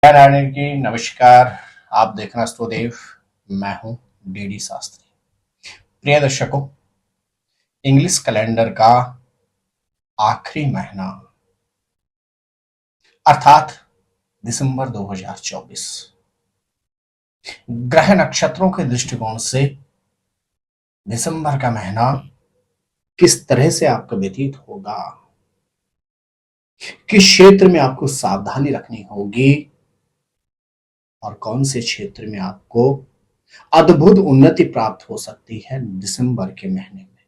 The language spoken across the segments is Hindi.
नारायण की नमस्कार। आप देखना स्तुदेव। मैं हूं डीडी शास्त्री। प्रिय दर्शकों, इंग्लिश कैलेंडर का आखिरी महीना अर्थात दिसंबर 2024 ग्रह नक्षत्रों के दृष्टिकोण से दिसंबर का महीना किस तरह से आपका व्यतीत होगा, किस क्षेत्र में आपको सावधानी रखनी होगी और कौन से क्षेत्र में आपको अद्भुत उन्नति प्राप्त हो सकती है दिसंबर के महीने में।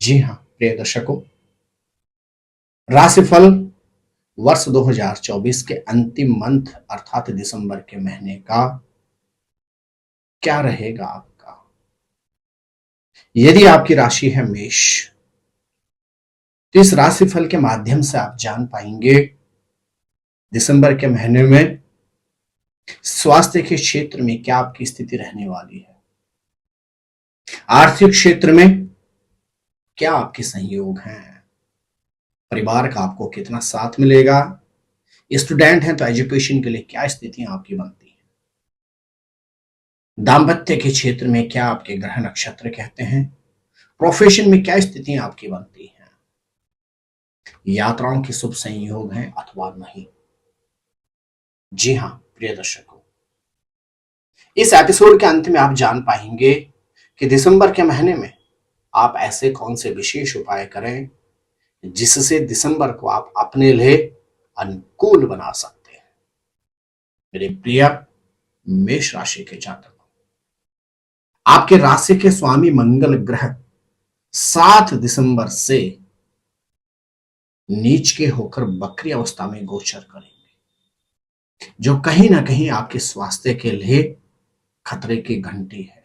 जी हां प्रिय दर्शकों, राशिफल वर्ष 2024 के अंतिम मंथ अर्थात दिसंबर के महीने का क्या रहेगा आपका। यदि आपकी राशि है मेष, तो इस राशिफल के माध्यम से आप जान पाएंगे दिसंबर के महीने में स्वास्थ्य के क्षेत्र में क्या आपकी स्थिति रहने वाली है, आर्थिक क्षेत्र में क्या आपके संयोग हैं, परिवार का आपको कितना साथ मिलेगा, स्टूडेंट हैं तो एजुकेशन के लिए क्या स्थितियां आपकी बनती है, दाम्पत्य के क्षेत्र में क्या आपके ग्रह नक्षत्र कहते हैं, प्रोफेशन में क्या स्थितियां आपकी बनती हैं, यात्राओं के शुभ संयोग हैं अथवा नहीं। जी हां प्रिय दर्शकों, इस एपिसोड के अंत में आप जान पाएंगे कि दिसंबर के महीने में आप ऐसे कौन से विशेष उपाय करें जिससे दिसंबर को आप अपने लिए अनुकूल बना सकते हैं। मेरे प्रिय मेष राशि के जातकों, आपके राशि के स्वामी मंगल ग्रह 7 दिसंबर से नीच के होकर वक्री अवस्था में गोचर करेंगे, जो कहीं ना कहीं आपके स्वास्थ्य के लिए खतरे की घंटी है।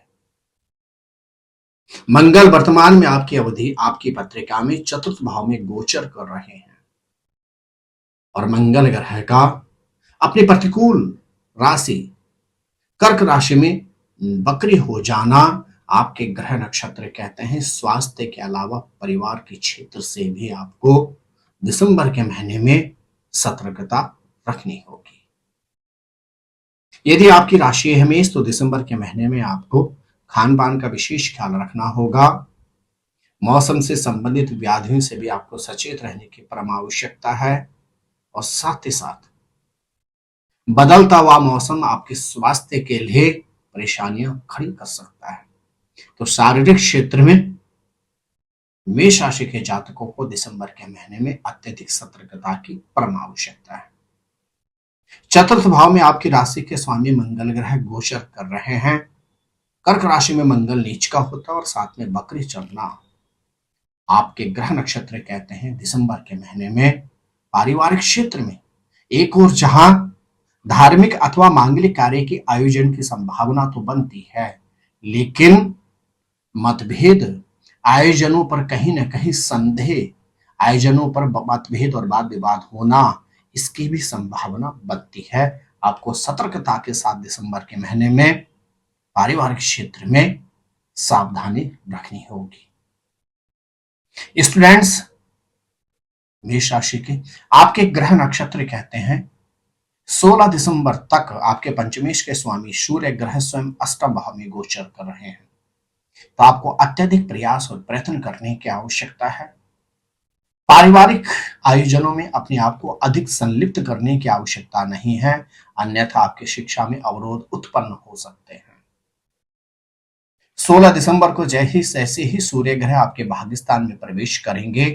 मंगल वर्तमान में आपकी अवधि आपकी पत्रिका में चतुर्थ भाव में गोचर कर रहे हैं और मंगल ग्रह का अपनी प्रतिकूल राशि कर्क राशि में वक्री हो जाना आपके ग्रह नक्षत्र कहते हैं स्वास्थ्य के अलावा परिवार के क्षेत्र से भी आपको दिसंबर के महीने में सतर्कता रखनी होगी। यदि आपकी राशि है मेष, तो दिसंबर के महीने में आपको खान पान का विशेष ख्याल रखना होगा। मौसम से संबंधित व्याधियों से भी आपको सचेत रहने की परम आवश्यकता है और साथ ही साथ बदलता हुआ मौसम आपके स्वास्थ्य के लिए परेशानियां खड़ी कर सकता है। तो शारीरिक क्षेत्र में मेष राशि के जातकों को दिसंबर के महीने में अत्यधिक सतर्कता की परम आवश्यकता है। चतुर्थ भाव में आपकी राशि के स्वामी मंगल ग्रह गोचर कर रहे हैं। कर्क राशि में मंगल नीच का होता है और साथ में वक्री चलना आपके ग्रह नक्षत्र कहते हैं दिसंबर के महीने में पारिवारिक क्षेत्र में एक और जहां धार्मिक अथवा मांगलिक कार्य के आयोजन की संभावना तो बनती है, लेकिन मतभेद आयोजनों पर कहीं ना कहीं संदेह, आयोजनों पर मतभेद और वाद विवाद होना, इसकी भी संभावना बनती है। आपको सतर्कता के साथ दिसंबर के महीने में पारिवारिक क्षेत्र में सावधानी रखनी होगी। स्टूडेंट्स, मेष राशि के आपके ग्रह नक्षत्र कहते हैं 16 दिसंबर तक आपके पंचमेश के स्वामी सूर्य ग्रह स्वयं अष्टम भाव में गोचर कर रहे हैं, तो आपको अत्यधिक प्रयास और प्रयत्न करने की आवश्यकता है। पारिवारिक आयोजनों में अपने आप को अधिक संलिप्त करने की आवश्यकता नहीं है, अन्यथा आपकी शिक्षा में अवरोध उत्पन्न हो सकते हैं। 16 दिसंबर को जैसे ही सूर्य ग्रह आपके भाग्यस्थान में प्रवेश करेंगे,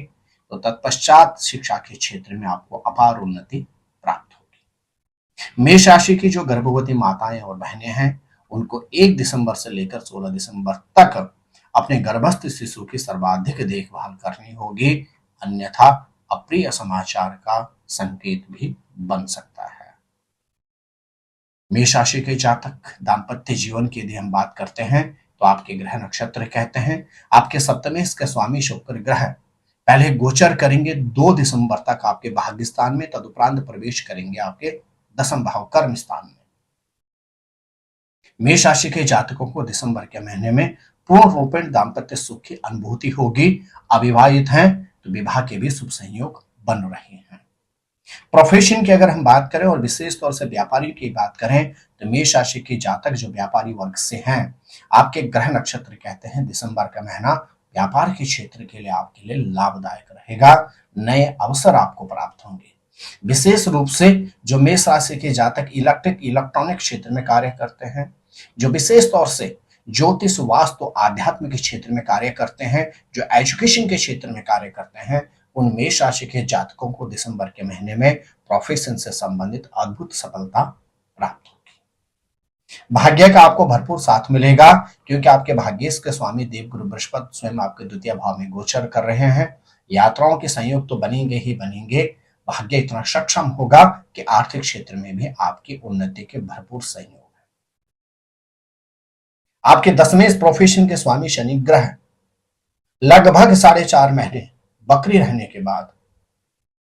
तो तत्पश्चात शिक्षा के क्षेत्र में आपको अपार उन्नति प्राप्त होगी। मेष राशि की जो गर्भवती माताएं और बहनें हैं, उनको 1 दिसंबर से लेकर 16 दिसंबर तक अपने गर्भस्थ शिशु की सर्वाधिक देखभाल करनी होगी, अन्यथा अप्रिय समाचार का संकेत भी बन सकता है। मेष राशि के जातक दाम्पत्य जीवन की यदि हम बात करते हैं, तो आपके ग्रह नक्षत्र कहते हैं आपके सप्तमेश के स्वामी शुक्र ग्रह पहले गोचर करेंगे 2 दिसंबर तक आपके भाग्यस्थान में, तदुपरांत प्रवेश करेंगे आपके दसम भाव कर्म स्थान में। मेष राशि के जातकों को दिसंबर के महीने में पूर्ण रूपेण दाम्पत्य सुख की अनुभूति होगी। अविवाहित हैं तो विवाह के भी शुभ संयोग बन रहे हैं। प्रोफेशन की अगर हम बात करें और विशेष तौर से व्यापारी की बात करें तो मेष राशि के जातक जो व्यापारी वर्ग से हैं, आपके ग्रह नक्षत्र कहते हैं दिसंबर का महीना व्यापार के क्षेत्र के लिए आपके लिए लाभदायक रहेगा। नए अवसर आपको प्राप्त होंगे। विशेष रूप से जो मेष राशि के जातक इलेक्ट्रॉनिक क्षेत्र में कार्य करते हैं, जो विशेष तौर से ज्योतिष वास्तु आध्यात्म के क्षेत्र में कार्य करते हैं, जो एजुकेशन के क्षेत्र में कार्य करते हैं, उन मेष राशि के जातकों को दिसंबर के महीने में प्रोफेशन से संबंधित अद्भुत सफलता प्राप्त होगी। भाग्य का आपको भरपूर साथ मिलेगा क्योंकि आपके भाग्येश के स्वामी देवगुरु बृहस्पति स्वयं आपके द्वितीय भाव में गोचर कर रहे हैं। यात्राओं के संयोग तो बनेंगे ही बनेंगे। भाग्य इतना सक्षम होगा कि आर्थिक क्षेत्र में भी आपकी उन्नति के भरपूर सहयोग है। आपके 10वें प्रोफेशन के स्वामी शनि ग्रह लगभग 4.5 महीने बकरी रहने के बाद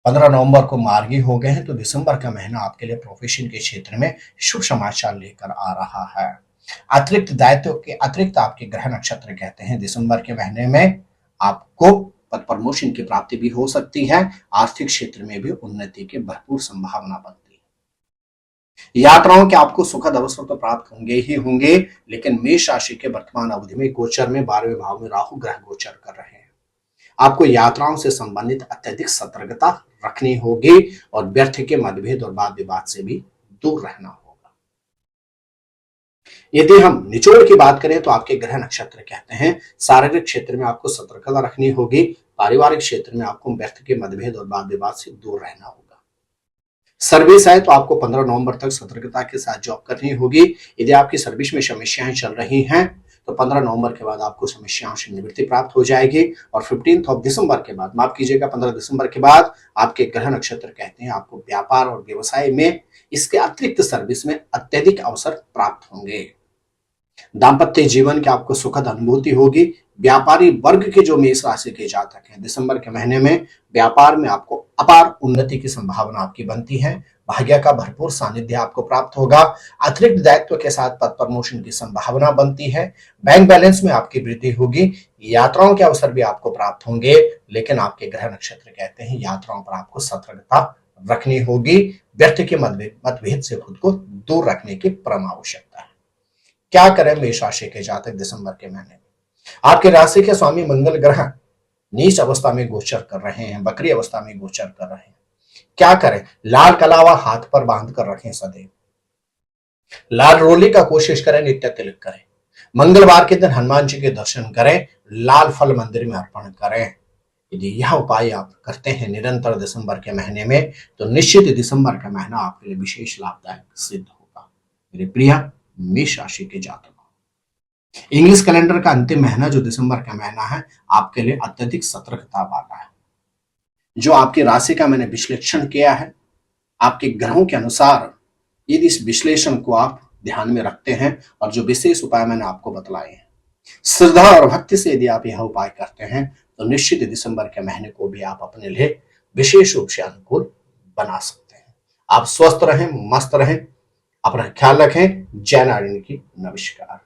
15 नवंबर को मार्गी हो गए हैं, तो दिसंबर का महीना आपके लिए प्रोफेशन के क्षेत्र में शुभ समाचार लेकर आ रहा है। अतिरिक्त दायित्व के अतिरिक्त आपके ग्रह नक्षत्र कहते हैं दिसंबर के महीने में आपको पद प्रमोशन की प्राप्ति भी हो सकती है। आर्थिक क्षेत्र में भी उन्नति की भरपूर संभावना बनती है। यात्राओं के आपको सुखद अवसर तो प्राप्त होंगे ही होंगे, लेकिन मेष राशि के वर्तमान अवधि में गोचर में 12वें भाव में राहु ग्रह गोचर कर रहे हैं। आपको यात्राओं से संबंधित अत्यधिक सतर्कता रखनी होगी और व्यर्थ के मतभेद और वाद विवाद से भी दूर रहना होगा। यदि हम निचोड़ की बात करें तो आपके ग्रह नक्षत्र कहते हैं शारीरिक क्षेत्र में आपको सतर्कता रखनी होगी। पारिवारिक क्षेत्र में आपको व्यर्थ के मतभेद और वाद विवाद से दूर रहना होगा। सर्विस है तो आपको 15 नवंबर तक सतर्कता के साथ जॉब करनी होगी। यदि आपकी सर्विस में समस्याएं चल रही हैं तो 15 नवंबर के बाद आपको समस्याओं से निवृत्ति प्राप्त हो जाएगी और 15 दिसंबर के बाद, माफ कीजिएगा, 15 दिसंबर के बाद आपके ग्रह नक्षत्र कहते हैं आपको व्यापार और व्यवसाय में इसके अतिरिक्त सर्विस में अत्यधिक अवसर प्राप्त होंगे। दाम्पत्य जीवन की आपको सुखद अनुभूति होगी। व्यापारी वर्ग के जो मेष राशि के जातक हैं दिसंबर के महीने में व्यापार में आपको अपार उन्नति की संभावना आपकी बनती है। भाग्य का भरपूर सानिध्य आपको प्राप्त होगा। अतिरिक्त दायित्व के साथ पद प्रमोशन की संभावना बनती है। बैंक बैलेंस में आपकी वृद्धि होगी। यात्राओं के अवसर भी आपको प्राप्त होंगे, लेकिन आपके ग्रह नक्षत्र कहते हैं यात्राओं पर आपको सतर्कता रखनी होगी। व्यर्थ के मतभेद से खुद को दूर रखने की परम आवश्यकता है। क्या करें मेष राशि के जातक दिसंबर के महीने में? आपके राशि के स्वामी मंगल ग्रह नीच अवस्था में गोचर कर रहे हैं, बकरी अवस्था में गोचर कर रहे हैं। क्या करें? लाल कलावा हाथ पर बांध कर रखें सदैव। लाल रोली का कोशिश करें, नित्य तिलक करें। मंगलवार के दिन हनुमान जी के दर्शन करें, लाल फल मंदिर में अर्पण करें। यदि यह उपाय आप करते हैं निरंतर दिसंबर के महीने में तो निश्चित दिसंबर का महीना आपके लिए विशेष लाभदायक सिद्ध होगा। मेरे प्रिय मेष राशि के जातकों, इंग्लिश कैलेंडर का अंतिम महीना जो दिसंबर का महीना है आपके लिए अत्यधिक सतर्कता वाला है। जो आपकी राशि का मैंने विश्लेषण किया है, आपके ग्रहों के अनुसार यदि इस विश्लेषण को आप ध्यान में रखते हैं और जो विशेष उपाय मैंने आपको बतलाए हैं, श्रद्धा और भक्ति से यदि आप यह उपाय करते हैं तो निश्चित दिसंबर के महीने को भी आप अपने लिए विशेष रूप से अनुकूल बना सकते हैं। आप स्वस्थ रहें, मस्त रहें, अपना ख्याल रखें। जय नारायण की नमस्कार।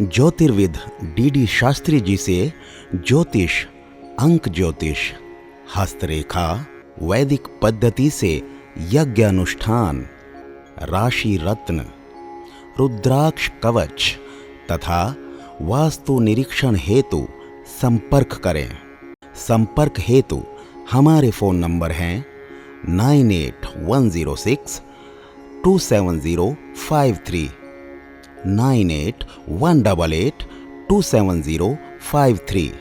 ज्योतिर्विद डीडी शास्त्री जी से ज्योतिष, अंक ज्योतिष, हस्तरेखा, वैदिक पद्धति से यज्ञ अनुष्ठान, राशि रत्न, रुद्राक्ष कवच तथा वास्तु निरीक्षण हेतु संपर्क करें। संपर्क हेतु हमारे फोन नंबर हैं 9811062705 9818827053।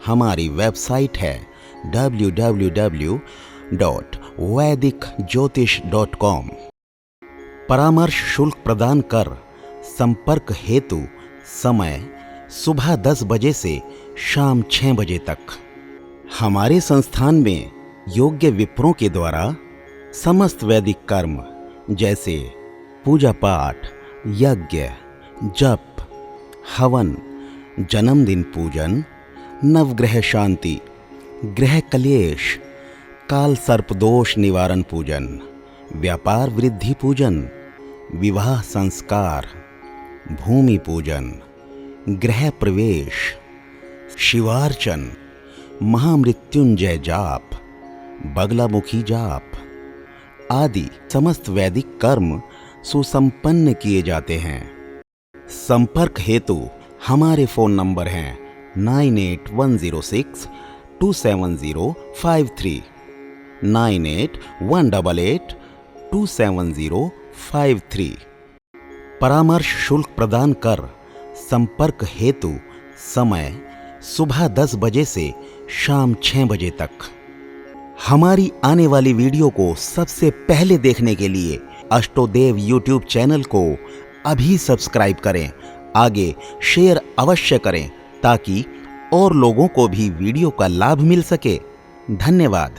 हमारी वेबसाइट है www.vedicjyotish.com। परामर्श शुल्क प्रदान कर संपर्क हेतु समय सुबह 10 बजे से शाम 6 बजे तक। हमारे संस्थान में योग्य विप्रों के द्वारा समस्त वैदिक कर्म जैसे पूजा पाठ, यज्ञ, जप, हवन, जन्मदिन पूजन, नवग्रह शांति, गृह कलेश, काल सर्पदोष निवारण पूजन, व्यापार वृद्धि पूजन, विवाह संस्कार, भूमि पूजन, गृह प्रवेश, शिवार्चन, महामृत्युंजय जाप, बगलामुखी जाप आदि समस्त वैदिक कर्म सुसंपन्न किए जाते हैं। संपर्क हेतु हमारे फोन नंबर हैं 9810627053, 9818827053। परामर्श शुल्क प्रदान कर संपर्क हेतु समय सुबह 10 बजे से शाम 6 बजे तक। हमारी आने वाली वीडियो को सबसे पहले देखने के लिए अष्टोदेव यूट्यूब चैनल को अभी सब्सक्राइब करें। आगे शेयर अवश्य करें ताकि और लोगों को भी वीडियो का लाभ मिल सके। धन्यवाद।